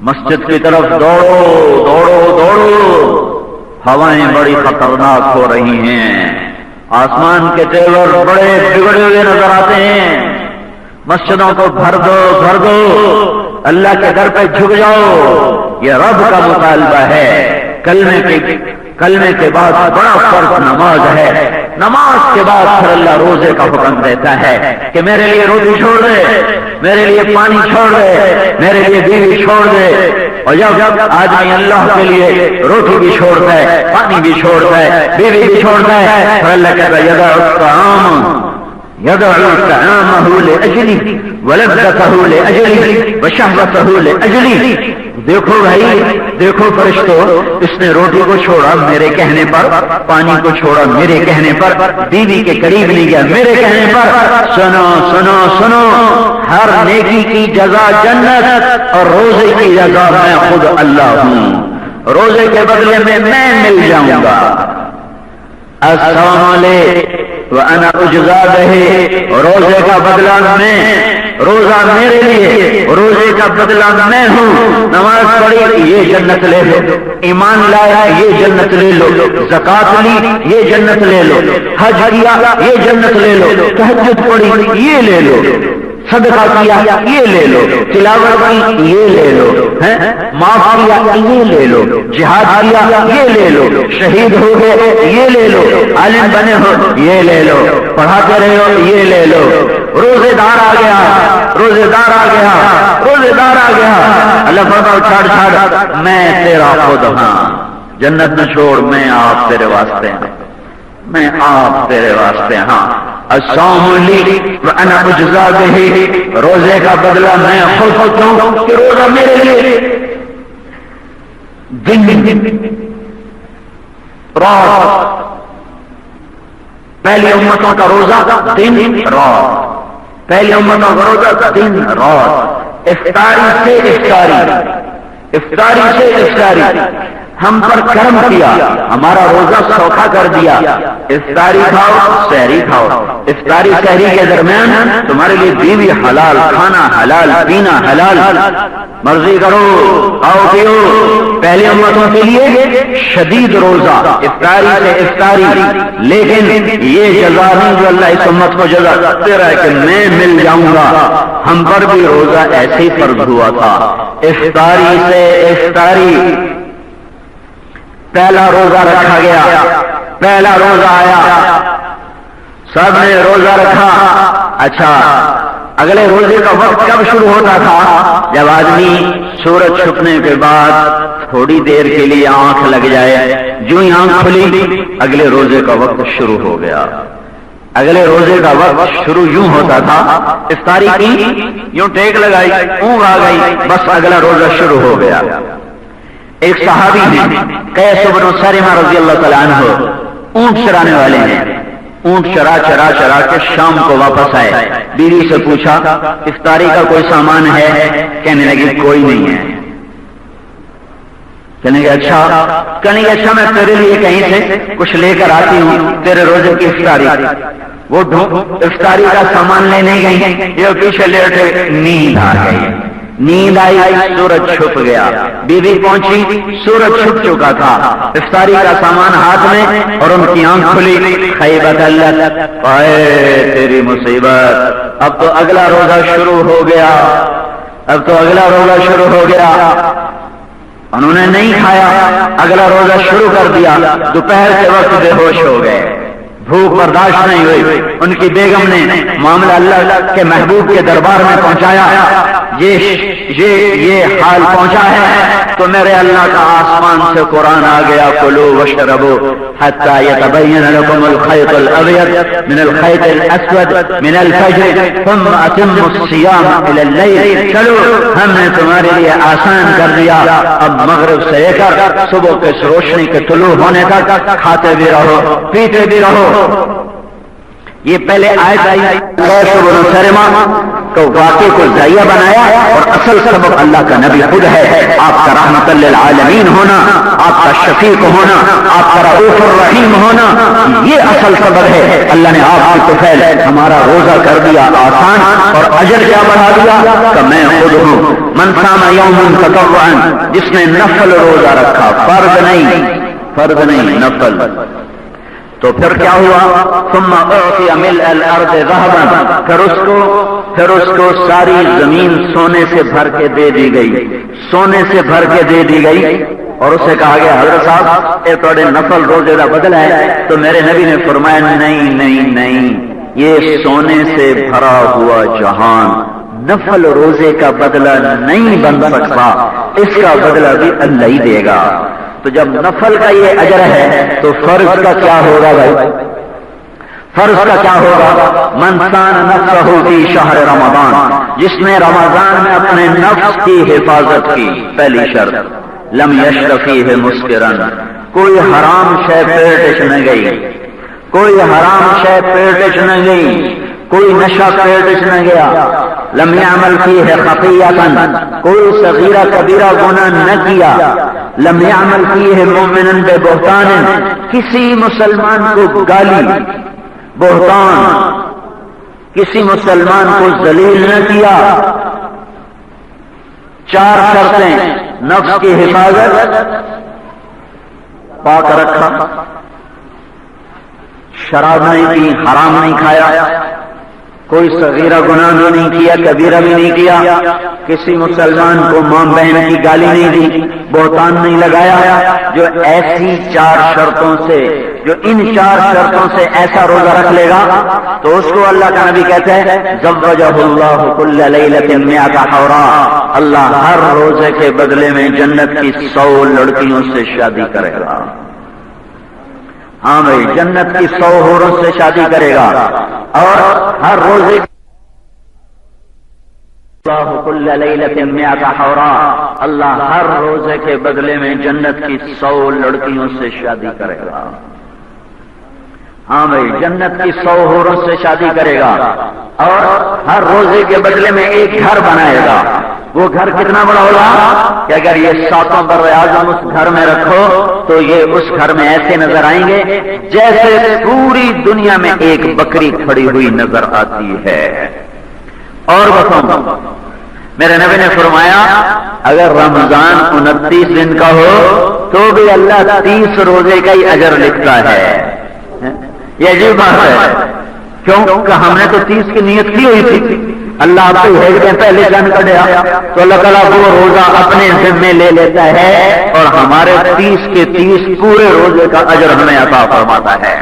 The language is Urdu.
مسجد کی طرف دوڑو دوڑو دوڑو، ہوائیں بڑی خطرناک ہو رہی ہیں، آسمان کے تیور بڑے بگڑے ہوئے نظر آتے ہیں، مسجدوں کو بھر دو بھر دو، اللہ کے در پہ جھک جاؤ، یہ رب کا مطالبہ ہے۔ کلمے کے بعد بڑا فرض نماز ہے، نماز کے بعد پھر اللہ روزے کا حکم دیتا ہے کہ میرے لیے روٹی چھوڑ دے، میرے لیے پانی چھوڑ دے، میرے لیے بیوی چھوڑ دے۔ اور جب آدمی اللہ کے لیے روٹی بھی چھوڑتا ہے، پانی بھی چھوڑتا ہے، بیوی بھی چھوڑتا ہے، پھر اللہ کہتا ہے يدعو طعامه لأجله ولذته لأجله وشهوته لأجله۔ دیکھو بھائی، دیکھو فرشتوں، اس نے روٹی کو چھوڑا میرے کہنے پر، پانی کو چھوڑا میرے کہنے پر، بیوی کے قریب نہیں گیا میرے کہنے پر۔ سنو سنو سنو، ہر نیکی کی جزا جنت، اور روزے کی جزا میں خود اللہ ہوں، روزے کے بدلے میں مل جاؤں گا۔ السلام علیکم وَأَنَا أُجْزَىٰ بِهِ، روزے کا بدلہ میں، روزہ میرے لیے، روزے کا بدلہ میں ہوں۔ نماز پڑھی یہ جنت لے لو، ایمان لایا یہ جنت لے لو، زکات لی یہ جنت لے لو، حج کیا یہ جنت لے لو، تہجد پڑھی یہ لے لو، صدقہ کیا یہ لے لو، تلاوت کی یہ لے لو، معاف کیا یہ لے لو، جہاد کیا یہ لے لو، شہید ہو گئے یہ لے لو، عالم بنے ہو یہ لے لو، پڑھاتے رہے ہو یہ لے لو۔ روزے دار آ گیا، روزے دار آ گیا، روزے دار آ گیا، اللہ فرماتا چھاڑ میں تیرا خود ہاں، جنت میں چھوڑ، میں آپ تیرے واسطے ہاں، میں آپ تیرے واسطے ہاں۔ الصوم لی وانا اجزا بہ، روزے کا بدلہ میں خود ہوں کہ روزہ میرے لیے، دن رات، پہلی امتوں کا روزہ دن رات، پہلی امتوں کا روزہ دن رات، افطاری سے افطاری، افطاری سے افطاری، ہم پر کرم کیا، ہمارا روزہ سوکھا کر دیا، افطاری کھاؤ سحری کھاؤ، افطاری سحری کے درمیان تمہارے لیے بیوی حلال، کھانا حلال، پینا حلال، مرضی کرو کھاؤ پیو۔ پہلے امتوں کے لیے شدید روزہ، افطاری سے افطاری، لیکن یہ جزا نہیں جو اللہ اس امت کو جزا دے رہا ہے کہ میں مل جاؤں گا، ہم پر بھی روزہ ایسے ہی فرض ہوا تھا، افطاری سے افطاری۔ پہلا روزہ رکھا گیا، پہلا روزہ آیا، سب نے روزہ رکھا۔ اچھا، اگلے روزے کا وقت کب شروع ہوتا تھا؟ جب آدمی سورج چھپنے کے بعد تھوڑی دیر کے لیے آنکھ لگ جائے، جو ہی آنکھ کھلی اگلے روزے کا وقت شروع ہو گیا۔ اگلے روزے کا وقت شروع یوں ہوتا تھا، افطاری کی، یوں ٹیک لگائی، اونگ آ گئی، بس اگلا روزہ شروع ہو گیا۔ ایک صحابی ہیں قیس بن سرمہ رضی اللہ تعالیٰ عنہ، اونٹ چرانے والے ہیں، اونٹ چرا چرا چرا کے شام کو واپس آئے، بیوی سے پوچھا افطاری کا کوئی سامان ہے؟ کہنے لگی کوئی نہیں ہے۔ کہنے گے اچھا میں تیرے لیے کہیں سے کچھ لے کر آتی ہوں، تیرے روزے کی افطاری۔ وہ افطاری کا سامان لینے گئی، یہ پیچھے لیٹے، نیند آ گئی، نیند آئی، سورج چھپ گیا، بیوی پہنچی، سورج چھپ چکا تھا، افطاری کا سامان ہاتھ میں، اور ان کی آنکھ کھلی، خیبت اللہ، اے تیری مصیبت، اب تو اگلا روزہ شروع ہو گیا، اب تو اگلا روزہ شروع ہو گیا۔ انہوں نے نہیں کھایا، اگلا روزہ شروع کر دیا، دوپہر کے وقت بے ہوش ہو گئے، بھوک برداشت نہیں ہوئی، ان کی بیگم نے معاملہ اللہ کے محبوب کے دربار میں پہنچایا، یہ حال پہنچا ہے تو میرے اللہ کا آسمان سے قرآن آ گیا، کلوا واشربوا حتی یتبین لکم الخیط الابیض من الخیط الاسود من الفجر ثم اتموا الصیام الی اللیل۔ چلو ہم نے تمہارے لیے آسان کر دیا، اب مغرب سے لے کر صبح کے روشنی کے طلوع ہونے تک کھاتے بھی رہو پیتے بھی رہو۔ یہ پہلے آیت آئی قیس بن سرمہ تو واقعے کو ضائع بنایا اور اصل سبب اللہ کا نبی خود ہے. آپ کا رحمت للعالمین ہونا، آپ کا شفیق ہونا، آپ کا رؤوف الرحیم ہونا، یہ اصل سبب ہے. اللہ نے آپ کی طفیل ہمارا روزہ کر دیا آسان اور اجر کیا بڑھا دیا کہ میں خود ہوں. من صام یوما تطوعا، جس نے نفل روزہ رکھا، فرض نہیں نفل. تو پھر کیا ہوا؟ ثم اعطی ملء الارض ذهبا، پھر اس کو ساری زمین سونے سے بھر کے دے دی گئی، سونے سے بھر کے دے دی گئی. اور اسے کہا گیا حضرت صاحب اے تھوڑے نفل روزے کا بدلہ ہے. تو میرے نبی نے فرمایا نہیں، یہ سونے سے بھرا ہوا جہان نفل روزے کا بدلہ نہیں بن سکتا، اس کا بدلہ بھی اللہ ہی دے گا. تو جب نفل کا یہ اجر ہے تو فرض کا کیا ہوگا بھائی؟ فرض کا کیا ہوگا؟ من صان نفسہ فی شہر رمضان، جس نے رمضان میں اپنے نفس کی حفاظت کی. پہلی شرط لم یشرب فیہ مسکرا، کوئی حرام شے پیٹش نہ گئی، کوئی حرام شے پیٹش نہ گئی، کوئی نشہ پیٹش نہ گیا. لم یعمل فیہ خطیئۃ، کوئی صغیرہ کبیرہ گناہ نہ کیا. لم یعمل فیہ مؤمنا ببہتان، کسی مسلمان کو گالی، بہتان، کسی مسلمان کو ذلیل نہ کیا. 4 شرطیں: نفس کی حفاظت، پاک رکھا، شراب نہیں پی، حرام نہیں کھایا، کوئی صغیرہ گناہ بھی نہیں کیا، کبیرہ بھی نہیں کیا، کسی مسلمان کو ماں بہن کی گالی نہیں دی، بہتان نہیں لگایا. جو ایسی 4 شرطوں سے، جو ان 4 شرطوں سے ایسا روزہ رکھ لے گا تو اس کو اللہ کا نبی کہتے ہیں زوجہ اللہ کل لیلۃ مئۃ حورا، اللہ ہر روزے کے بدلے میں جنت کی 100 لڑکیوں سے شادی کرے گا. ہاں بھائی، جنت کی 100 حوروں سے شادی کرے گا. اور ہر روزے اللہ کل لیلۃ مئۃ حورا، اللہ ہر روزے کے بدلے میں جنت کی 100 لڑکیوں سے شادی کرے گا. ہاں بھائی، جنت کی 100 حوروں سے شادی کرے گا. اور ہر روزے کے بدلے میں ایک گھر بنائے گا. وہ گھر کتنا بڑا ہوگا کہ اگر یہ 7 بر اعظم اس گھر میں رکھو تو یہ اس گھر میں ایسے نظر آئیں گے جیسے پوری دنیا میں ایک بکری کھڑی ہوئی نظر آتی ہے. اور بتاؤں، میرے نبی نے فرمایا اگر رمضان 29 دن کا ہو تو بھی اللہ 30 روزے کا ہی اجر لکھتا ہے. یہ عجیب بات ہے، کیوں کہ ہم نے تو 30 کی نیت کی ہوئی تھی. اللہ آپ کو ایک دن پہلے جان کٹیا تو اللہ تعالیٰ وہ روزہ اپنے ذمے لے لیتا ہے اور ہمارے 30 کے 30 پورے روزے کا اجر ہمیں عطا فرماتا ہے.